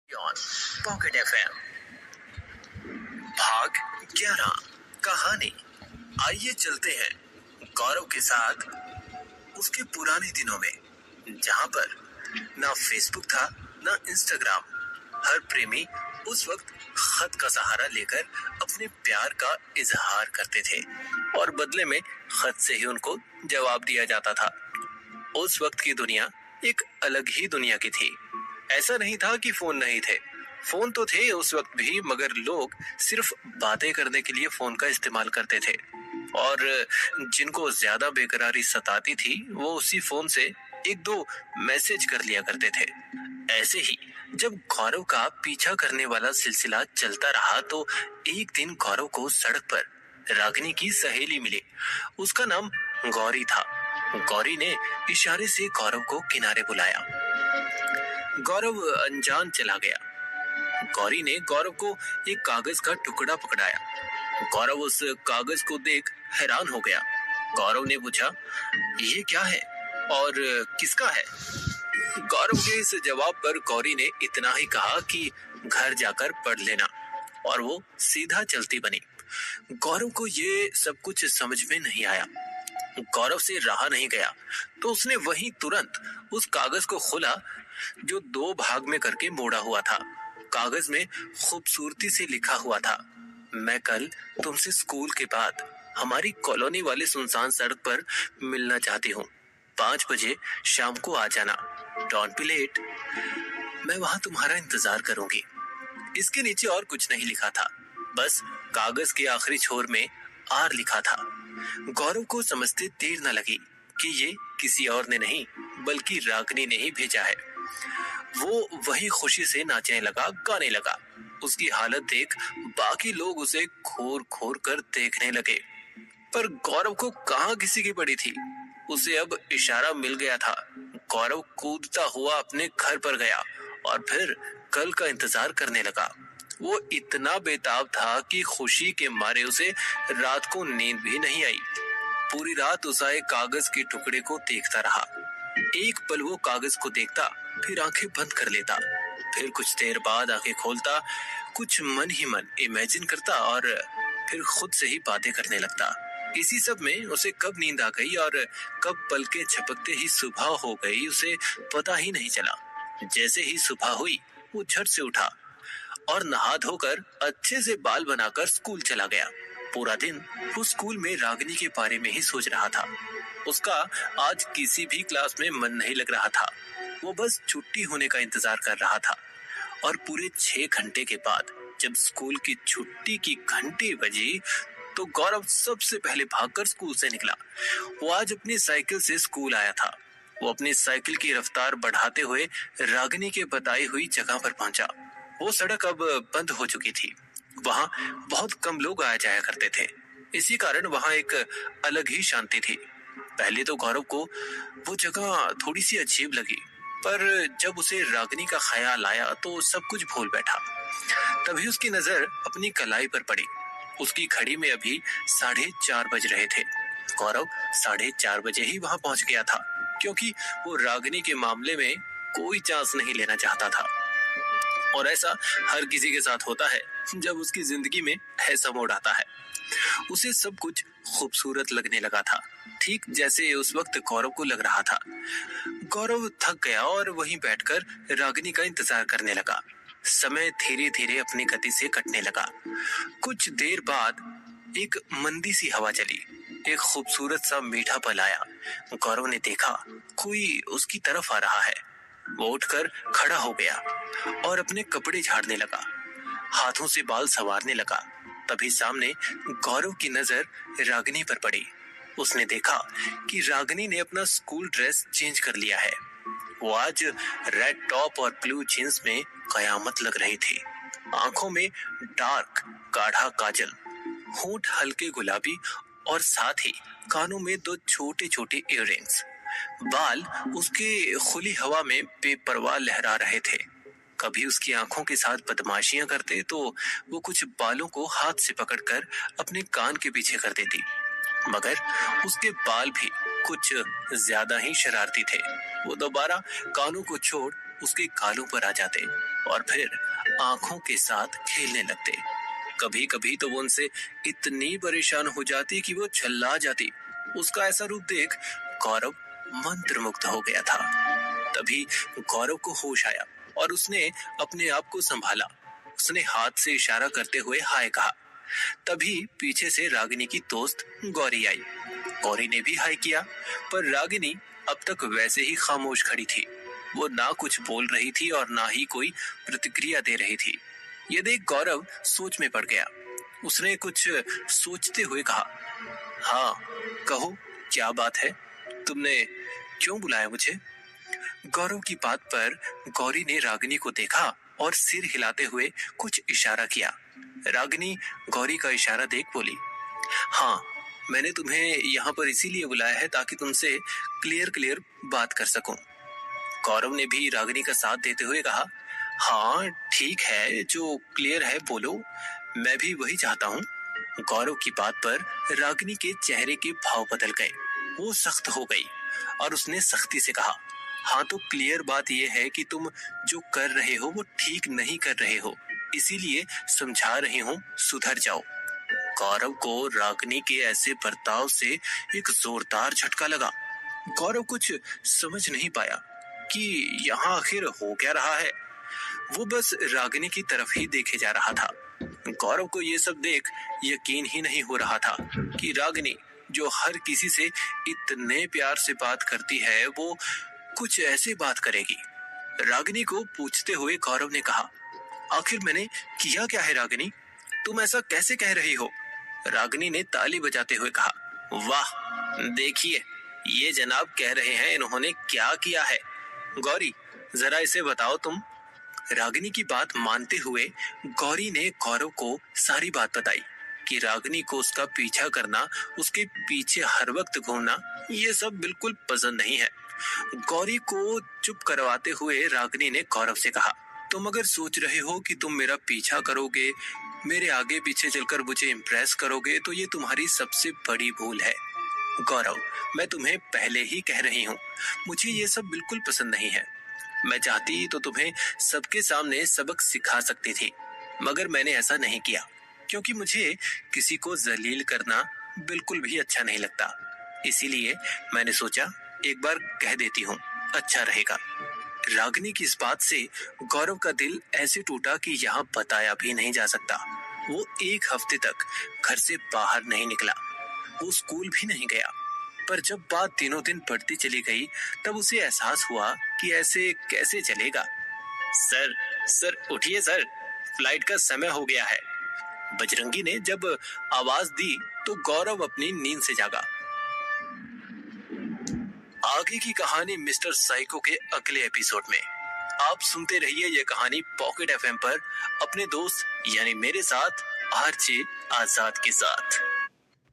On pocket FM. भाग 11 कहानी। आइए चलते हैं गौरव के साथ उसके पुराने दिनों में, जहां पर ना फेसबुक था ना इंस्टाग्राम। हर प्रेमी उस वक्त खत का सहारा लेकर अपने प्यार का इजहार करते थे और बदले में खत से ही उनको जवाब दिया जाता था। उस वक्त की दुनिया एक अलग ही दुनिया की थी। ऐसा नहीं था कि फोन नहीं थे, फोन तो थे उस वक्त भी, मगर लोग सिर्फ बातें करने के लिए फोन का इस्तेमाल करते थे और जिनको ज्यादा बेकरारी सताती थी वो उसी फोन से एक दो मैसेज कर लिया करते थे। ऐसे ही जब गौरव का पीछा करने वाला सिलसिला चलता रहा तो एक दिन गौरव को सड़क पर रागिनी की सहेली मिली। उसका नाम गौरी था। गौरी ने इशारे से गौरव को किनारे बुलाया। गौरव अनजान चला गया। गौरी ने गौरव को एक कागज का टुकड़ा पकड़ाया। गौरव उस कागज को देख हैरान हो गया। गौरव ने पूछा, ये क्या है और किसका है? गौरव के इस जवाब पर गौरी ने इतना ही कहा कि घर जाकर पढ़ लेना, और वो सीधा चलती बनी। गौरव को ये सब कुछ समझ में नहीं आया। गौरव से रहा नहीं गया तो उसने वहीं तुरंत उस कागज को खोला जो दो भाग में करके मोड़ा हुआ था। कागज में खूबसूरती से लिखा हुआ था, मैं कल तुमसे स्कूल के बाद हमारी कॉलोनी वाले सुनसान सड़क पर मिलना चाहती हूँ। 5 बजे शाम को आ जाना, डोंट बी लेट। मैं वहां तुम्हारा इंतजार करूंगी। इसके नीचे और कुछ नहीं लिखा था, बस कागज के आखिरी छोर में आर लिखा था। गौरव को समझते देर न लगी कि ये किसी और ने नहीं बल्कि रागिनी ने ही भेजा है। वो वही खुशी से नाचने लगा, गाने लगा। उसकी हालत देख बाकी लोग उसे खोर खोर कर देखने लगे, पर गौरव को कहाँ किसी की पड़ी थी। उसे अब इशारा मिल गया था। गौरव कूदता हुआ अपने घर पर गया और फिर कल का इंतजार करने लगा। वो इतना बेताब था कि खुशी के मारे उसे रात को नींद भी नहीं आई। पूरी रात उस आए कागज के टुकड़े को देखता रहा। एक पल वो कागज को देखता, फिर आंखें बंद कर लेता, फिर कुछ देर बाद आंखें खोलता, कुछ मन ही मन इमेजिन करता और फिर खुद से ही बातें करने लगता। इसी सब में उसे कब नींद आ गई और कब पलकें झपकते ही सुबह हो गई उसे पता ही नहीं चला। जैसे ही सुबह हुई वो झट से उठा और नहा धोकर अच्छे से बाल बनाकर स्कूल चला गया। पूरा दिन वो स्कूल में रागिनी के बारे में ही सोच रहा था। उसका आज किसी भी क्लास में मन नहीं लग रहा था। वो बस छुट्टी होने का इंतजार कर रहा था। और पूरे 6 घंटे के बाद जब स्कूल की छुट्टी की घंटी बजी तो गौरव सबसे पहले भागकर स्कूल से निकला। वो आज अपनी साइकिल से स्कूल आया था। वो अपनी साइकिल की रफ्तार बढ़ाते हुए रागिनी के बताई हुई जगह पर पहुंचा। वो सड़क अब बंद हो चुकी थी। वहां बहुत कम लोग आया जाया करते थे, इसी कारण वहां एक अलग ही शांति थी। पहले तो गौरव को वो जगह थोड़ी सी अजीब लगी, पर जब उसे रागिनी का ख्याल आया तो सब कुछ भूल बैठा। तभी उसकी नजर अपनी कलाई पर पड़ी। उसकी घड़ी में अभी 4:30 बज रहे थे। गौरव 4:30 बजे ही वहां पहुंच गया था, क्योंकि वो रागिनी के मामले में कोई चांस नहीं लेना चाहता था। और ऐसा हर किसी के साथ होता है जब उसकी जिंदगी में ऐसा मोड़ आता है। उसे सब कुछ खूबसूरत लगने लगा था, ठीक जैसे उस वक्त गौरव को लग रहा था। गौरव थक गया और वहीं बैठकर रागिनी का इंतजार करने लगा। समय धीरे धीरे अपनी गति से कटने लगा। कुछ देर बाद एक मंदी सी हवा चली। एक खूबसूरत सा मीठा पल आया। गौरव ने देखा कोई उसकी तरफ आ रहा है। वो उठकर खड़ा हो गया और अपने कपड़े झाड़ने लगा, हाथों से बाल संवारने लगा। तभी सामने गौरव की नजर रागिनी पर पड़ी। उसने देखा कि रागिनी ने अपना स्कूल ड्रेस चेंज कर लिया है। वो आज रेड टॉप और ब्लू जींस में कयामत लग रही थी। आंखों में डार्क गाढ़ा काजल, होंठ हल्के गुलाबी और साथ ही कानों में 2 छोटे छोटे इयररिंग्स। बाल उसके खुली हवा में बेपरवाह लहरा रहे थे। कभी उसकी आंखों के साथ बदमाशियां करते तो वो कुछ बालों को हाथ से पकड़कर अपने कान के पीछे कर देती, मगर उसके बाल भी कुछ ज्यादा ही शरारती थे। वो दोबारा कानों को छोड़ उसके गालों पर आ जाते और फिर आंखों के साथ खेलने लगते। कभी कभी तो वो उनसे इतनी परेशान हो जाती कि वो चिल्ला जाती। उसका ऐसा रूप देख गौरव मंत्रमुग्ध हो गया था। तभी गौरव को होश आया और उसने अपने आप को संभाला। उसने हाथ से इशारा करते हुए हाय कहा। तभी पीछे से रागिनी की दोस्त गौरी आई। गौरी ने भी हाय किया, पर रागिनी अब तक वैसे ही खामोश खड़ी थी। वो ना कुछ बोल रही थी और ना ही कोई प्रतिक्रिया दे रही थी। ये देख गौरव सोच में पड़ गया। उसने कुछ सोचते हुए कहा, हाँ कहो, क्या बात है? तुमने क्यों बुलाया मुझे? गौरव की बात पर गौरी ने रागिनी को देखा और सिर हिलाते हुए कुछ इशारा किया। रागिनी गौरी का इशारा देख बोली, हाँ मैंने तुम्हें यहाँ पर इसीलिए बुलाया है ताकि तुमसे क्लियर बात कर सकूं। गौरव ने भी रागिनी का साथ देते हुए कहा, हाँ ठीक है, जो क्लियर है बोलो, मैं भी वही चाहता हूँ। गौरव की बात पर रागिनी के चेहरे के भाव बदल गए। वो सख्त हो गई और उसने सख्ती से कहा, हाँ तो क्लियर बात यह है कि तुम जो कर रहे हो वो ठीक नहीं कर रहे हो, इसीलिए समझा रही हूँ, सुधर जाओ। गौरव को रागिनी के ऐसे बर्ताव से एक जोरदार झटका लगा। गौरव कुछ समझ नहीं पाया कि यहाँ आखिर हो क्या रहा है। वो बस रागिनी की तरफ ही देखे जा रहा था। गौरव को ये सब देख यकीन ही नहीं हो रहा था कि रागिनी, जो हर किसी से इतने प्यार से बात करती है, वो कुछ ऐसे बात करेगी। रागिनी को पूछते हुए गौरव ने कहा, आखिर मैंने किया क्या है रागिनी? तुम ऐसा कैसे कह रही हो? रागिनी ने ताली बजाते हुए कहा, वाह देखिए, ये जनाब कह रहे हैं इन्होंने क्या किया है। गौरी जरा इसे बताओ तुम। रागिनी की बात मानते हुए गौरी ने गौरव को सारी बात बताई कि रागिनी को उसका पीछा करना, उसके पीछे हर वक्त घूमना, ये सब बिल्कुल पसंद नहीं है। गौरी को चुप करवाते हुए रागिनी ने गौरव से कहा, तुम अगर सोच रहे हो कि तुम मेरा पीछा करोगे, मेरे आगे पीछे चलकर मुझे इम्प्रेस करोगे, तो ये तुम्हारी सबसे बड़ी भूल है। गौरव, मैं तुम्हें पहले ही कह रही हूँ, मुझे ये सब बिल्कुल पसंद नहीं है। मैं चाहती तो तुम्हें सबके सामने सबक सिखा सकती थी, मगर मैंने ऐसा नहीं किया, क्योंकि मुझे किसी को जलील करना बिल्कुल भी अच्छा नहीं लगता। इसीलिए मैंने सोचा एक बार कह देती हूँ, अच्छा रहेगा। रागिनी की इस बात से गौरव का दिल ऐसे टूटा कि यहाँ बताया भी नहीं जा सकता। वो एक हफ्ते तक घर से बाहर नहीं निकला, वो स्कूल भी नहीं गया। पर जब बात दिनों दिन बढ़ती चली गई, तब उसे एहसास हुआ कि ऐसे कैसे चलेगा। सर उठिए सर, फ्लाइट का समय हो गया है। बजरंगी ने जब आवाज दी तो गौरव अपनी नींद से जागा। आगे की कहानी मिस्टर साइको के अगले एपिसोड में। आप सुनते रहिए ये कहानी पॉकेट एफएम पर अपने दोस्त यानी मेरे साथ आरजे आजाद के साथ।